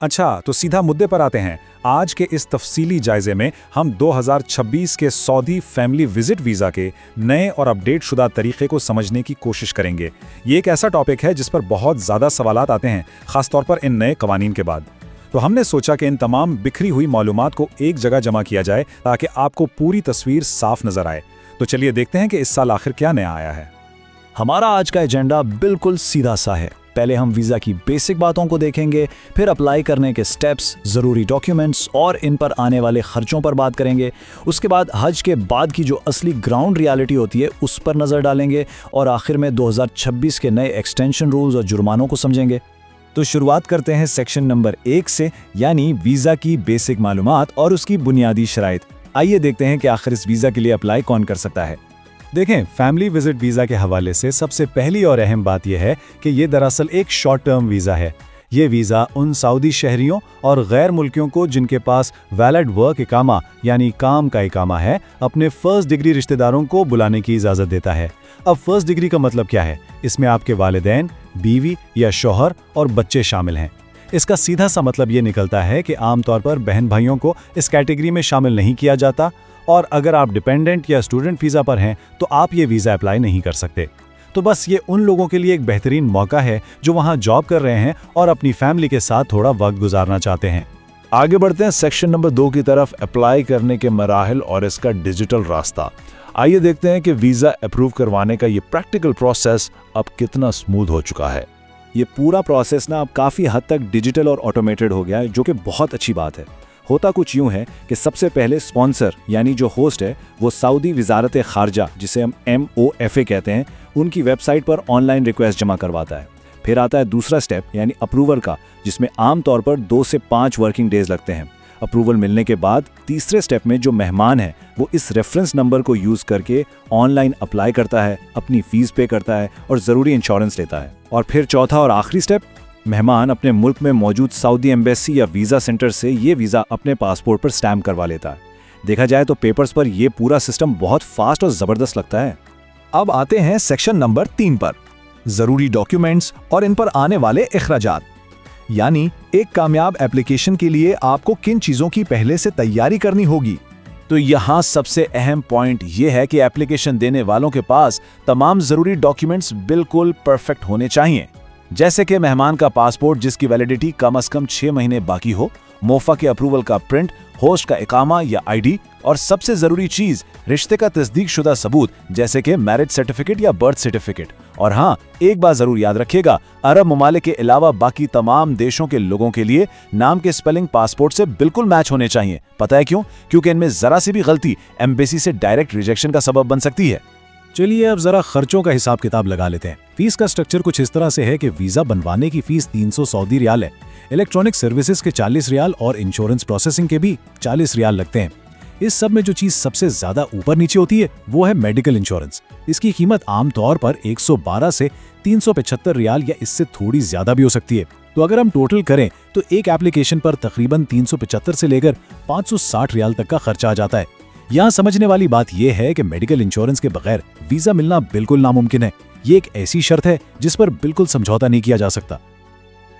अच्छा, तो सीधा मुद्दे पर आते हैं। आज के इस तफसीली जायजे में हम 2026 के सऊदी फैमिली विजिट वीज़ा के नए और अपडेट शुदा तरीके को समझने की कोशिश करेंगे। ये एक ऐसा टॉपिक है जिस पर बहुत ज़्यादा सवालात आते हैं, खासतौर पर इन नए कवानीन के बाद। तो हमने सोचा कि इन तमाम बिखरी हुई मालूमात को एक जगह जमा किया जाए ताकि आपको पूरी तस्वीर साफ नजर आए। तो चलिए देखते हैं कि इस साल आखिर क्या नया आया है। हमारा आज का एजेंडा बिल्कुल सीधा सा है। पहले हम वीज़ा की बेसिक बातों को देखेंगे, फिर अप्लाई करने के स्टेप्स, ज़रूरी डॉक्यूमेंट्स और इन पर आने वाले खर्चों पर बात करेंगे। उसके बाद हज के बाद की जो असली ग्राउंड रियलिटी होती है उस पर नज़र डालेंगे और आखिर में 2026 के नए एक्सटेंशन रूल्स और जुर्मानों को समझेंगे। तो शुरुआत करते हैं सेक्शन नंबर 1 से, यानी वीज़ा की बेसिक मालूमात और उसकी बुनियादी शराइत। आइए देखते हैं कि आखिर इस वीज़ा के लिए अप्लाई कौन कर सकता है। देखें, फैमिली विजिट वीज़ा के हवाले से सबसे पहली और अहम बात यह है कि ये दरअसल एक शॉर्ट टर्म वीज़ा है। ये वीज़ा उन सऊदी शहरियों और गैर मुल्कियों को जिनके पास वैलिड वर्क इकामा यानी काम का इकामा है, अपने फर्स्ट डिग्री रिश्तेदारों को बुलाने की इजाज़त देता है। अब फर्स्ट डिग्री का मतलब क्या है? इसमें आपके वालिदैन, बीवी या शौहर और बच्चे शामिल हैं। इसका सीधा सा मतलब ये निकलता है कि आमतौर पर बहन भाइयों को इस कैटेगरी में शामिल नहीं किया जाता, और अगर आप डिपेंडेंट या स्टूडेंट वीज़ा पर हैं तो आप ये वीज़ा अप्लाई नहीं कर सकते। तो बस ये उन लोगों के लिए एक बेहतरीन मौका है जो वहाँ जॉब कर रहे हैं और अपनी फैमिली के साथ थोड़ा वक्त गुजारना चाहते हैं। आगे बढ़ते हैं सेक्शन नंबर 2 की तरफ, अप्लाई करने के मराहिल और इसका डिजिटल रास्ता। आइए देखते हैं कि वीज़ा अप्रूव करवाने का ये प्रैक्टिकल प्रोसेस अब कितना स्मूथ हो चुका है। ये पूरा प्रोसेस अब काफ़ी हद तक डिजिटल और ऑटोमेटेड हो गया है, जो कि बहुत अच्छी बात है। होता कुछ यूँ है कि सबसे पहले स्पॉन्सर यानी जो होस्ट है वो सऊदी वजारत खारजा, जिसे हम MOFA कहते हैं, उनकी वेबसाइट पर ऑनलाइन रिक्वेस्ट जमा करवाता है। फिर आता है दूसरा स्टेप यानी अप्रूवर का, जिसमें आमतौर पर 2 से 5 वर्किंग डेज लगते हैं। अप्रूवल मिलने के बाद तीसरे स्टेप में जो मेहमान है वो इस रेफरेंस नंबर को यूज़ करके ऑनलाइन अप्लाई करता है, अपनी फ़ीस पे करता है और ज़रूरी इंश्योरेंस लेता है। और फिर चौथा और आखिरी स्टेप, मेहमान अपने मुल्क में मौजूद सऊदी एम्बेसी या वीज़ा सेंटर से ये वीज़ा अपने पासपोर्ट पर स्टैम्प करवा लेता है। देखा जाए तो पेपर्स पर यह पूरा सिस्टम बहुत फास्ट और ज़बरदस्त लगता है। अब आते हैं सेक्शन नंबर 3 पर, ज़रूरी डॉक्यूमेंट्स और इन पर आने वाले अखराजात। यानी एक कामयाब एप्लीकेशन के लिए आपको किन चीज़ों की पहले से तैयारी करनी होगी। तो यहाँ सबसे अहम पॉइंट ये है कि एप्लीकेशन देने वालों के पास तमाम ज़रूरी डॉक्यूमेंट्स बिल्कुल परफेक्ट होने चाहिए, जैसे कि मेहमान का पासपोर्ट जिसकी वैलिडिटी कम से कम 6 महीने बाकी हो, मोफा के अप्रूवल का प्रिंट, होस्ट का इकामा या ID, और सबसे ज़रूरी चीज़ रिश्ते का तस्दीक शुदा सबूत जैसे कि मैरिज सर्टिफिकेट या बर्थ सर्टिफिकेट। और हाँ, एक बात ज़रूर याद रखिएगा, अरब ममालिक के अलावा बाकी तमाम देशों के लोगों के लिए नाम के स्पेलिंग पासपोर्ट से बिल्कुल मैच होने चाहिए। पता है क्यों? क्योंकि इनमें ज़रा सी भी गलती एम्बेसी से डायरेक्ट रिजेक्शन का सबब बन सकती है। चलिए अब जरा खर्चों का हिसाब किताब लगा लेते हैं। फीस का स्ट्रक्चर कुछ इस तरह से है कि वीज़ा बनवाने की फीस 300 सऊदी रियाल है, इलेक्ट्रॉनिक सर्विसेज के 40 रियाल और इंश्योरेंस प्रोसेसिंग के भी 40 रियाल लगते हैं। इस सब में जो चीज़ सबसे ज़्यादा ऊपर नीचे होती है वो है मेडिकल इंश्योरेंस। इसकी कीमत आमतौर पर 112 से 375 रियाल या इससे थोड़ी ज़्यादा भी हो सकती है। तो अगर हम टोटल करें तो एक एप्लीकेशन पर तकरीबन 375 से लेकर 560 रियाल तक का खर्चा आ जाता है। यहाँ समझने वाली बात यह है कि मेडिकल इंश्योरेंस के बगैर वीज़ा मिलना बिल्कुल नामुमकिन है। ये एक ऐसी शर्त है जिस पर बिल्कुल समझौता नहीं किया जा सकता।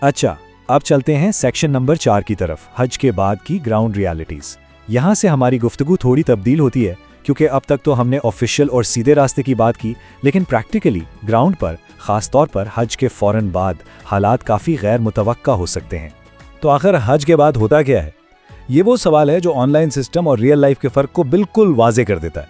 अच्छा, अब चलते हैं सेक्शन नंबर 4 की तरफ, हज के बाद की ग्राउंड रियलिटीज़। यहाँ से हमारी गुफ्तगू थोड़ी तब्दील होती है, क्योंकि अब तक तो हमने ऑफिशियल और सीधे रास्ते की बात की, लेकिन प्रैक्टिकली ग्राउंड पर, ख़ास तौर पर हज के फ़ौरन बाद, हालात काफ़ी गैर मुतवक्का हो सकते हैं। तो आखिर हज के बाद होता क्या है? ये वो सवाल है जो ऑनलाइन सिस्टम और रियल लाइफ के फ़र्क को बिल्कुल वाज़े कर देता है।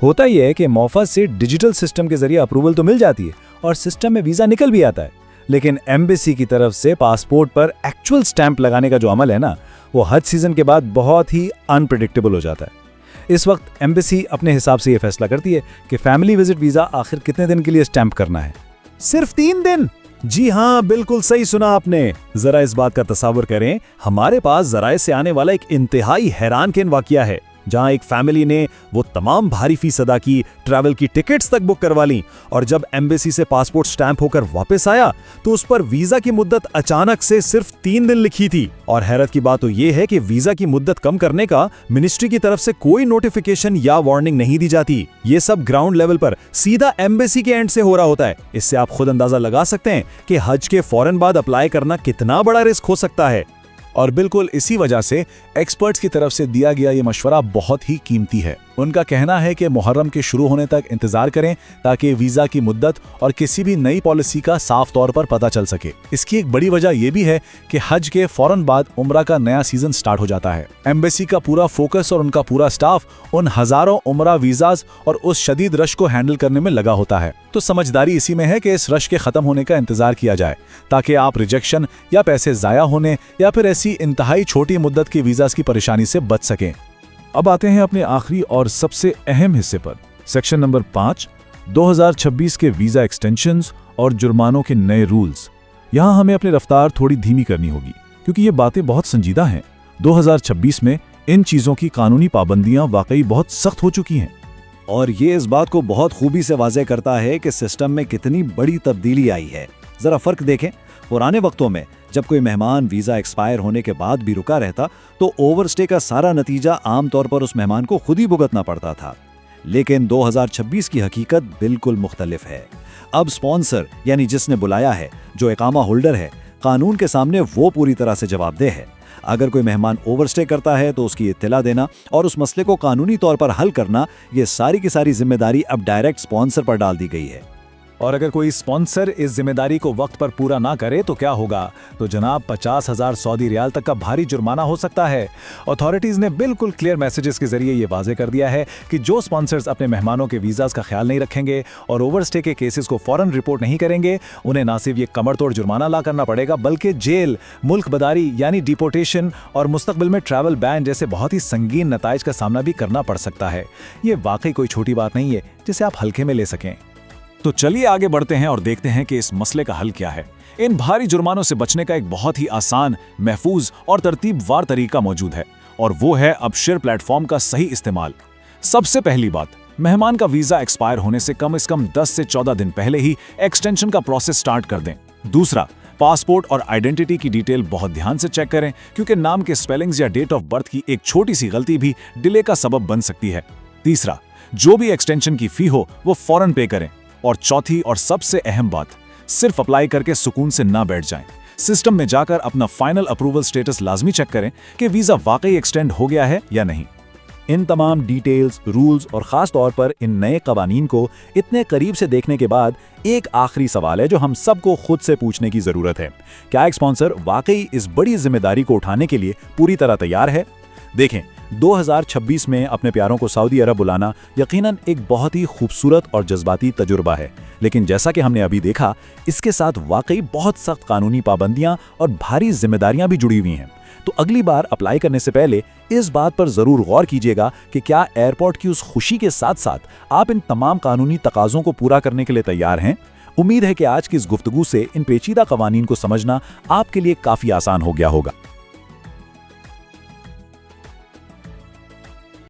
होता यह है कि मोफा से डिजिटल सिस्टम के ज़रिए अप्रूवल तो मिल जाती है और सिस्टम में वीज़ा निकल भी आता है, लेकिन एम्बेसी की तरफ से पासपोर्ट पर एक्चुअल स्टैंप लगाने का जो अमल है ना, वो हज सीज़न के बाद बहुत ही अनप्रेडिक्टेबल हो जाता है। इस वक्त एम्बेसी अपने हिसाब से ये फैसला करती है कि फैमिली विजिट वीज़ा आखिर कितने दिन के लिए स्टैंप करना है। सिर्फ 3 दिन? जी हाँ, बिल्कुल सही सुना आपने। जरा इस बात का तस्वर करें, हमारे पास जराए से आने वाला एक इंतहाई हैरानकुन वाकया है, जहां एक फैमिली ने वो तमाम भारी फीस अदा की, ट्रैवल की टिकट्स तक बुक करवा ली, और जब एम्बेसी से पासपोर्ट स्टैंप होकर वापस आया तो उस पर वीजा की मुद्दत अचानक से सिर्फ 3 दिन लिखी थी। और हैरत की बात तो ये है कि वीजा की मुद्दत कम करने का मिनिस्ट्री की तरफ से कोई नोटिफिकेशन या वार्निंग नहीं दी जाती। ये सब ग्राउंड लेवल पर सीधा एम्बेसी के एंड से हो रहा होता है। इससे आप खुद अंदाजा लगा सकते हैं कि हज के फौरन बाद अप्लाई करना कितना बड़ा रिस्क हो सकता है। और बिल्कुल इसी वजह से एक्सपर्ट्स की तरफ से दिया गया ये मशवरा बहुत ही कीमती है। उनका कहना है कि मुहर्रम के शुरू होने तक इंतजार करें ताकि वीजा की मुद्दत और किसी भी नई पॉलिसी का साफ तौर पर पता चल सके। इसकी एक बड़ी वजह यह भी है कि हज के फौरन बाद उम्रा का नया सीजन स्टार्ट हो जाता है। एम्बेसी का पूरा फोकस और उनका पूरा स्टाफ उन हजारों उम्रा वीजाज और उस शदीद रश को हैंडल करने में लगा होता है। तो समझदारी इसी में है कि इस रश के खत्म होने का इंतजार किया जाए ताकि आप रिजेक्शन या पैसे जाया होने या फिर ऐसी इंतहाई छोटी मुद्दत की वीजाज की परेशानी से बच सकें। अब आते हैं अपने आखिरी और सबसे अहम हिस्से पर, सेक्शन नंबर 5, 2026 के वीजा एक्सटेंशंस और जुर्मानों के नए रूल्स। यहां हमें अपनी रफ्तार थोड़ी धीमी करनी होगी क्योंकि ये बातें बहुत संजीदा हैं। 2026 में इन चीजों की कानूनी पाबंदियां वाकई बहुत सख्त हो चुकी हैं और ये इस बात को बहुत खूबी से वाज़ेह करता है कि सिस्टम में कितनी बड़ी तब्दीली आई है। जरा फर्क देखें, पुराने वक्तों में जब कोई मेहमान वीज़ा एक्सपायर होने के बाद भी रुका रहता तो ओवरस्टे का सारा नतीजा आमतौर पर उस मेहमान को खुद ही भुगतना पड़ता था। लेकिन 2026 की हकीकत बिल्कुल मुख्तलिफ है। अब स्पॉन्सर यानी जिसने बुलाया है, जो इकामा होल्डर है, कानून के सामने वो पूरी तरह से जवाबदेह है। अगर कोई मेहमान ओवरस्टे करता है तो उसकी इत्तला देना और उस मसले को कानूनी तौर पर हल करना, ये सारी की सारी जिम्मेदारी अब डायरेक्ट स्पॉन्सर पर डाल दी गई है। और अगर कोई स्पॉन्सर इस जिम्मेदारी को वक्त पर पूरा ना करे तो क्या होगा? तो जनाब 50,000 सऊदी रियाल तक का भारी जुर्माना हो सकता है। अथॉरिटीज़ ने बिल्कुल क्लियर मैसेजेस के जरिए ये वाजे कर दिया है कि जो स्पॉन्सर्स अपने मेहमानों के वीज़ाज का ख्याल नहीं रखेंगे और ओवरस्टे के केसेस को फौरन रिपोर्ट नहीं करेंगे, उन्हें ना सिर्फ ये कमरतोड़ जुर्माना अदा करना पड़ेगा बल्कि जेल, मुल्क बदारी यानी डिपोर्टेशन और मुस्तकबिल में ट्रैवल बैन जैसे बहुत ही संगीन नताइज का सामना भी करना पड़ सकता है। ये वाकई कोई छोटी बात नहीं है जिसे आप हल्के में ले सकें। तो चलिए आगे बढ़ते हैं और देखते हैं कि इस मसले का हल क्या है। इन भारी जुर्मानों से बचने का एक बहुत ही आसान, महफूज और तरतीबवार तरीका मौजूद है और वो है अब शेयर प्लेटफॉर्म का सही इस्तेमाल। सबसे पहली बात, मेहमान का वीजा एक्सपायर होने से कम 10 से 14 दिन पहले ही एक्सटेंशन का प्रोसेस स्टार्ट कर दें। दूसरा, पासपोर्ट और आइडेंटिटी की डिटेल बहुत ध्यान से चेक करें क्योंकि नाम के स्पेलिंग्स या डेट ऑफ बर्थ की एक छोटी सी गलती भी डिले का सबब बन सकती है। तीसरा, जो भी एक्सटेंशन की फी हो वो फौरन पे करें। और चौथी और सबसे अहम बात, सिर्फ अप्लाई करके सुकून से ना बैठ जाएं। सिस्टम में जाकर अपना फाइनल अप्रूवल स्टेटस लाजमी चेक करें कि वीजा वाकई एक्सटेंड हो गया है या नहीं। इन तमाम डिटेल्स, रूल्स और ख़ास तौर पर इन नए कवानीन को इतने करीब से देखने के बाद एक आखिरी सवाल है जो हम सबको खुद से पूछने की ज़रूरत है। क्या एक स्पॉन्सर वाकई इस बड़ी जिम्मेदारी को उठाने के लिए पूरी तरह तैयार है? देखें, 2026 में अपने प्यारों को सऊदी अरब बुलाना यकीनन एक बहुत ही खूबसूरत और जज्बाती तजुर्बा है, लेकिन जैसा कि हमने अभी देखा, इसके साथ वाकई बहुत सख्त कानूनी पाबंदियां और भारी जिम्मेदारियां भी जुड़ी हुई हैं। तो अगली बार अप्लाई करने से पहले इस बात पर ज़रूर गौर कीजिएगा कि क्या एयरपोर्ट की उस खुशी के साथ साथ आप इन तमाम कानूनी तकाज़ों को पूरा करने के लिए तैयार हैं। उम्मीद है कि आज की इस गुफ्तगू से इन पेचीदा कवानीन को समझना आपके लिए काफ़ी आसान हो गया होगा।